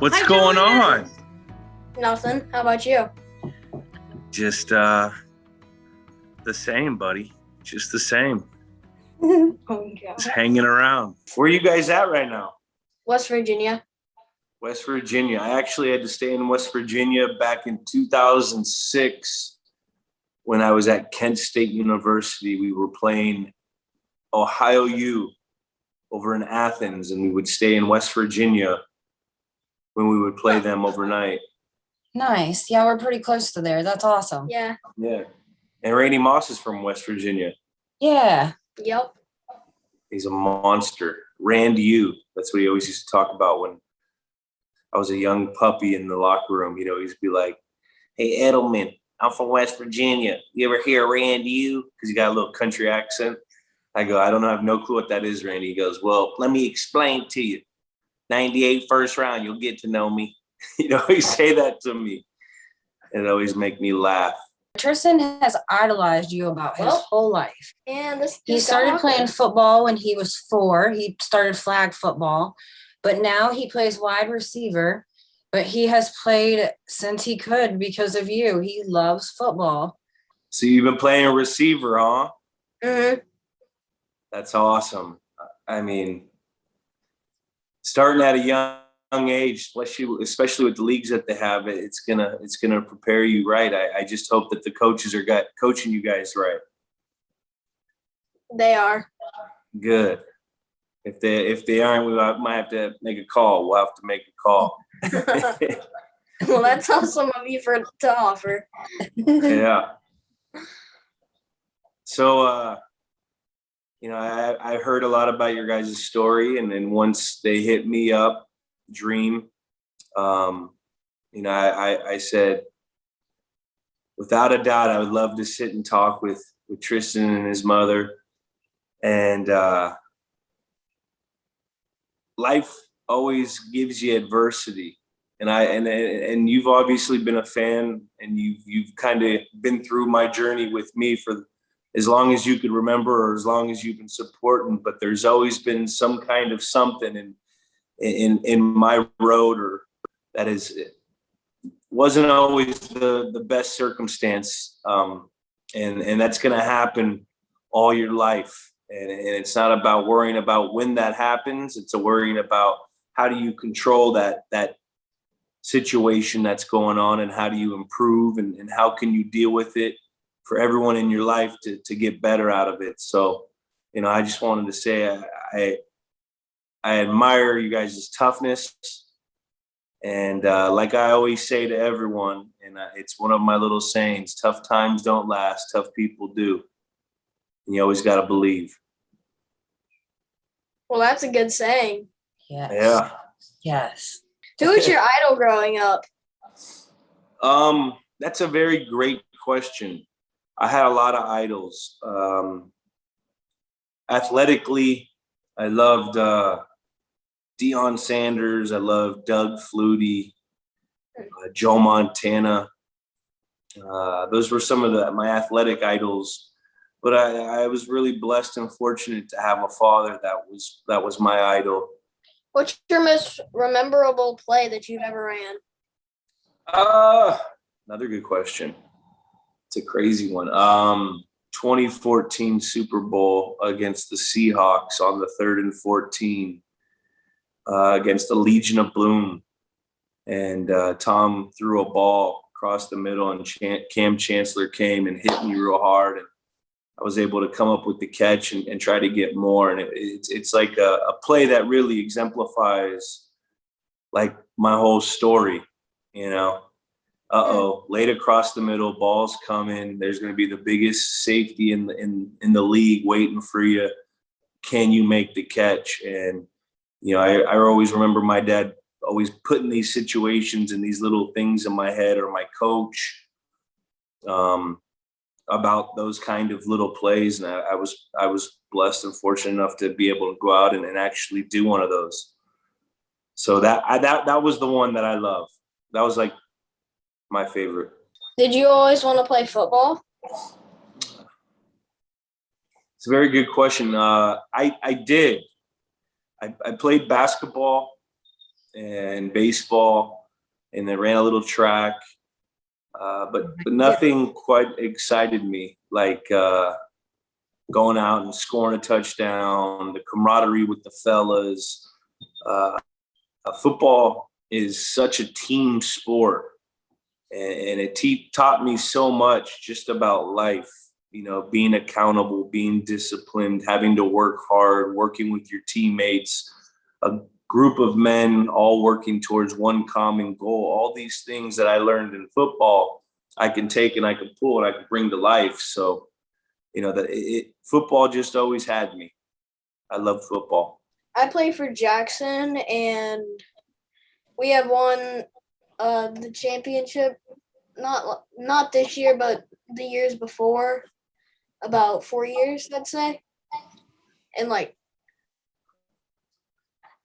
What's Hi, going Julian. on? Nothing. How about you? Just the same, buddy. Just the same. Oh, God. Just hanging around. Where are you guys at right now? West Virginia. West Virginia. I actually had to stay in West Virginia back in 2006 when I was at Kent State University. We were playing Ohio U over in Athens, and we would stay in West Virginia when we would play them overnight. Nice. Yeah, we're pretty close to there. That's awesome. Yeah. Yeah. And Randy Moss is from West Virginia. Yeah. Yep. He's a monster. Randy U. That's what he always used to talk about when I was a young puppy in the locker room. He'd always be like, "Hey, Edelman, I'm from West Virginia. You ever hear Randy U?" Because he got a little country accent. I go, "I don't know. I have no clue what that is, Randy." He goes, "Well, let me explain to you. 98 first round, you'll get to know me." He'd always say that to me. It always make me laugh. Tristan has idolized you about his whole life. And He started playing football when he was 4. He started flag football, but now he plays wide receiver. But he has played since he could because of you. He loves football. So you've been playing receiver, huh? Mm-hmm. That's awesome. I mean, starting at a young age, especially with the leagues that they have, it's gonna prepare you right. I just hope that the coaches are coaching you guys right. They are. Good. If they aren't, we might have to make a call. We'll have to make a call. Well, that's awesome of you to offer. Yeah. So, I heard a lot about your guys' story, and then once they hit me up, Dream, I said, without a doubt, I would love to sit and talk with Tristan and his mother. And life always gives you adversity. And you've obviously been a fan, and you've kind of been through my journey with me for as long as you could remember, or as long as you've been supporting. But there's always been some kind of something in my road, or that wasn't always the best circumstance, and that's going to happen all your life. And it's not about worrying about when that happens. It's a worrying about how do you control that situation that's going on, and how do you improve, and how can you deal with it for everyone in your life to get better out of it. So, I just wanted to say I admire you guys' toughness. And like I always say to everyone, and it's one of my little sayings, tough times don't last, tough people do. And you always got to believe. Well, that's a good saying. Yes. Yeah. Yes. Who was your idol growing up? That's a very great question. I had a lot of idols. Athletically, I loved Deion Sanders. I loved Doug Flutie, Joe Montana. Those were some of my athletic idols. But I was really blessed and fortunate to have a father that was my idol. What's your most memorable play that you've ever ran? Another good question. It's a crazy one. 2014 Super Bowl against the Seahawks on the 3rd and 14 against the Legion of Boom. And Tom threw a ball across the middle, and Cam Chancellor came and hit me real hard. And I was able to come up with the catch and try to get more. And it's like a play that really exemplifies like my whole story, Laid across the middle, ball's coming. There's going to be the biggest safety in the league waiting for you. Can you make the catch? And, I always remember my dad always putting these situations and these little things in my head, or my coach, about those kind of little plays. And I was blessed and fortunate enough to be able to go out and actually do one of those. So that was the one that I love. That was like my favorite. Did you always want to play football? It's a very good question. I did. I played basketball and baseball, and then ran a little track. But nothing quite excited me like going out and scoring a touchdown, the camaraderie with the fellas. Football is such a team sport, and it taught me so much just about life. Being accountable, being disciplined, having to work hard, working with your teammates, a group of men all working towards one common goal. All these things that I learned in football, I can take and I can pull and I can bring to life. So, football just always had me. I love football. I play for Jackson, and we have won the championship. Not this year, but the years before. About 4 years, I'd say. And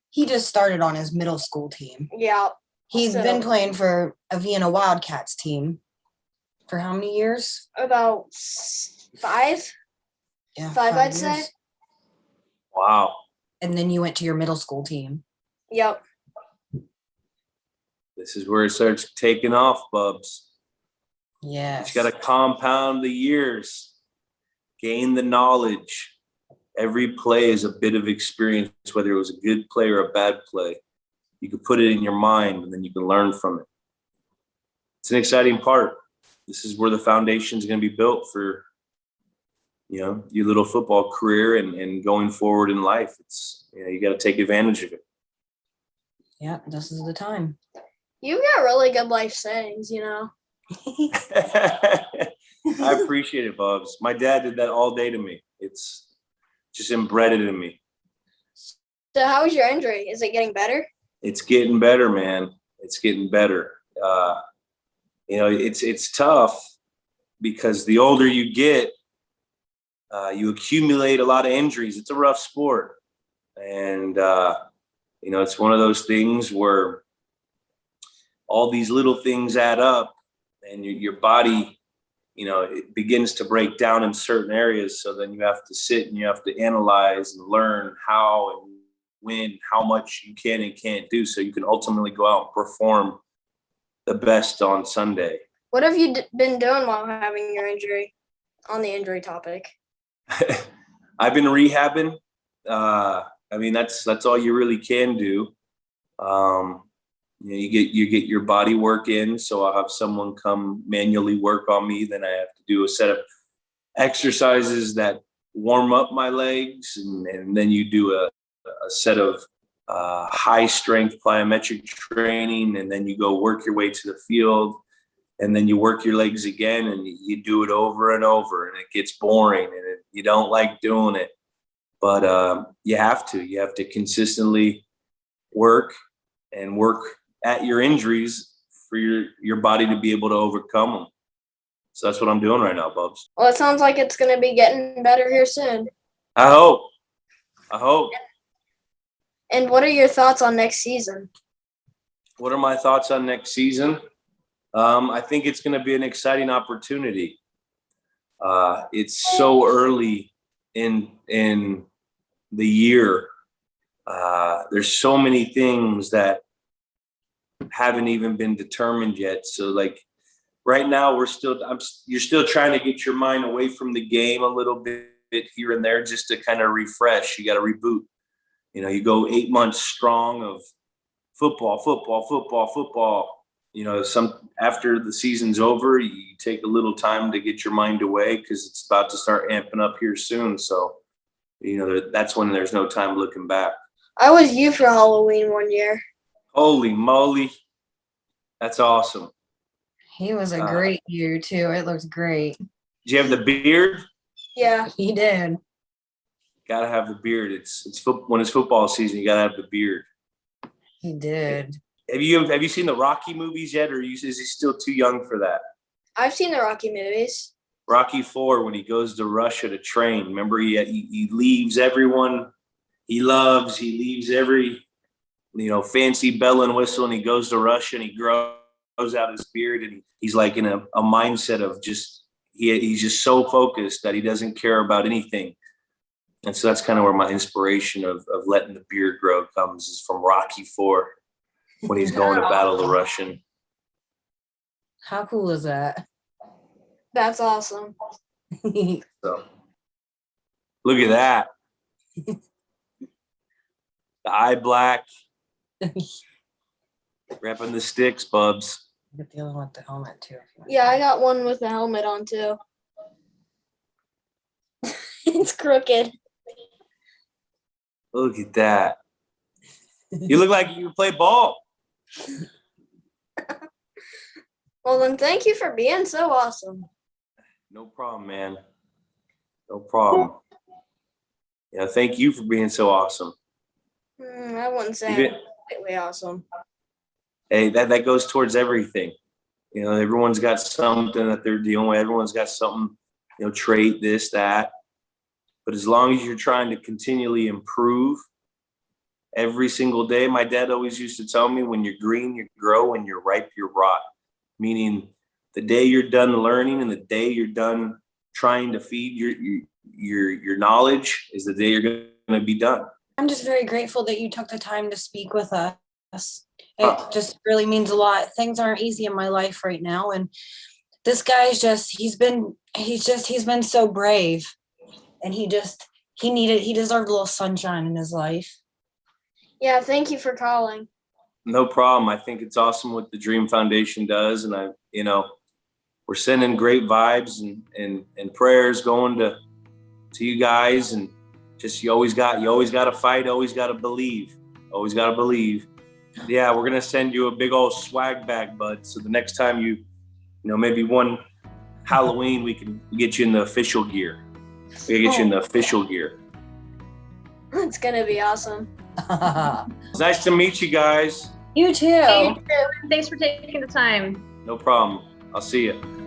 He just started on his middle school team. yeah. He's So- been playing for a Vienna Wildcats team for how many years? About 5. Yeah, 5, I'd years. say. Wow. And then you went to your middle school team. Yep. This is where it starts taking off, Bubs. Yes. You got to compound the years, gain the knowledge. Every play is a bit of experience, whether it was a good play or a bad play. You can put it in your mind, and then you can learn from it. It's an exciting part. This is where the foundation is going to be built for, your little football career and going forward in life. It's, you got to take advantage of it. Yeah, this is the time. You've got really good life sayings, I appreciate it, Bubs. My dad did that all day to me. It's just embedded in me. So how was your injury? Is it getting better? It's getting better, man. It's getting better. It's tough because the older you get, you accumulate a lot of injuries. It's a rough sport. And, it's one of those things where all these little things add up, and your body, it begins to break down in certain areas. So then you have to sit and you have to analyze and learn how and when, how much you can and can't do, so you can ultimately go out and perform the best on Sunday. What have you been doing while having your injury, on the injury topic? I've been rehabbing. That's all you really can do. You get your body work in. So I'll have someone come manually work on me. Then I have to do a set of exercises that warm up my legs, and then you do a set of high strength plyometric training, and then you go work your way to the field, and then you work your legs again, and you do it over and over, and it gets boring, and you don't like doing it, but you have to consistently work at your injuries for your body to be able to overcome them. So that's what I'm doing right now, Bubs. Well, it sounds like it's going to be getting better here soon. I hope. And what are your thoughts on next season? What are my thoughts on next season? I think it's going to be an exciting opportunity. It's so early in the year. There's so many things that haven't even been determined yet. So right now you're still trying to get your mind away from the game a little bit here and there, just to kind of refresh. You got to reboot. You go 8 months strong of football. After the season's over, you take a little time to get your mind away because it's about to start amping up here soon. So, that's when there's no time looking back. I was you for Halloween one year. Holy moly. That's awesome. He was a great year too. It looked great. Did you have the beard? Yeah. He did. Gotta have the beard. When it's football season, you gotta have the beard. He did. Have you seen the Rocky movies yet, or is he still too young for that? I've seen the Rocky movies. Rocky 4, when he goes to Russia to train. Remember, he leaves everyone he loves. He leaves every fancy bell and whistle, and he goes to Russia and he grows out his beard, and he's like in a mindset of he's just so focused that he doesn't care about anything. And so that's kind of where my inspiration of letting the beard grow comes, is from Rocky 4. when he's going to battle the Russian. How cool is that? That's awesome. So look at that. The eye black, repping the sticks, Bubs. Get the other one with the helmet too. If you want. Yeah, I got one with the helmet on too. It's crooked. Look at that. You look like you play ball. Well, then thank you for being so awesome. No problem, man. No problem. Yeah, thank you for being so awesome. I wouldn't say You I'm completely awesome. Hey, that goes towards everything. You know, everyone's got something that they're dealing with. Everyone's got something, you know, trait, this, that. But as long as you're trying to continually improve every single day, my dad always used to tell me, when you're green, you grow, when you're ripe, you're rot. Meaning the day you're done learning and the day you're done trying to feed your knowledge is the day you're going to be done. I'm just very grateful that you took the time to speak with us. It just really means a lot. Things aren't easy in my life right now. And this guy's he's been so brave. And he deserved a little sunshine in his life. Yeah, thank you for calling. No problem. I think it's awesome what the Dream Foundation does. And we're sending great vibes and prayers going to you guys. And just, you always got to fight. Always got to believe. Always got to believe. Yeah, we're going to send you a big old swag bag, bud. So the next time maybe one Halloween, we can get you in the official gear. We can get you in the official gear. It's going to be awesome. It's nice to meet you guys. You too. Hey, thanks for taking the time. No problem. I'll see you.